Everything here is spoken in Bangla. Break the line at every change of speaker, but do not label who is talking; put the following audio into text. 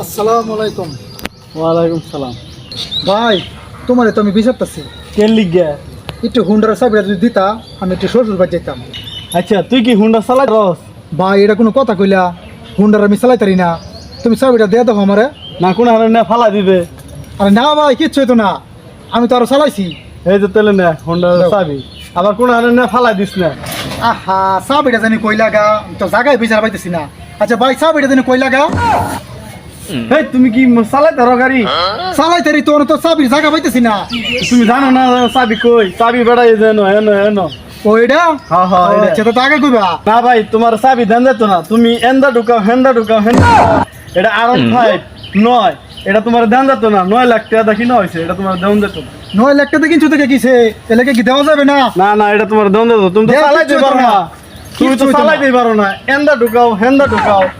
আসসালামু আলাইকুম।
ওয়ালাইকুম সালাম।
ভাই তোমারে তো আমি বিচারতেছি,
কে লিগা?
একটু হুন্ডার চাবিটা যদি দিতা আমি একটু শ্বশুর বাড়ি যেতাম।
আচ্ছা তুই কি হুন্ডা চালাই রস?
ভাই এটা কোনো কথা কইলা? হুন্ডার আমি চালাই তারি না, তুমি চাবিটা দিয়ে দাও আমারে।
না কোন হারে না ফালা দিবে?
আরে না ভাই কিচ্ছু হইতো না, আমি তো আরো চালাইছি।
এই যে তেলে না হুন্ডা
দাও।
চাবি, আবার কোন হারে না ফালা দিস না।
আহা চাবিটা জানি কই লাগা, আমি তো জায়গায় বিচার পাইতেছি না। আচ্ছা ভাই চাবিটা জানি কই লাগা?
এই তুমি কি চালাই ধরো গাড়ি?
চালাই তারি তো চাবির জায়গা পাইতেছি না।
তুমি জানো না চাবি কই? চাবি বেড়াই যেন এনো এনো।
ওইটা
হ্যাঁ হ্যাঁ এটা।
আচ্ছা তো আগে কইবা।
না ভাই তোমার চাবি দেন যেত না, তুমি এন্দা ঢুকাও হেন্দা ঢুকাও হেন্দা ঢুকাও। এটা R15 নয়, এটা তোমার দেন যেত না। 9 লাখ টাকা দেখি না হয়েছে, এটা তোমার দেন যেত না।
9 লাখ টাকা কিনছো থেকে কিসে এলাকা কি দেওয়া যাবে না?
না না এটা তোমার দেন যেত, তুমি তো
দেয়া
চালাইতে
কিচ্ছু
পারো
হইতো
না।
না।
তুমি তো
কিচ্ছু হইতো না।
চালাইতে পারো না, এন্দা ঢুকাও হেন্দা ঢুকাও।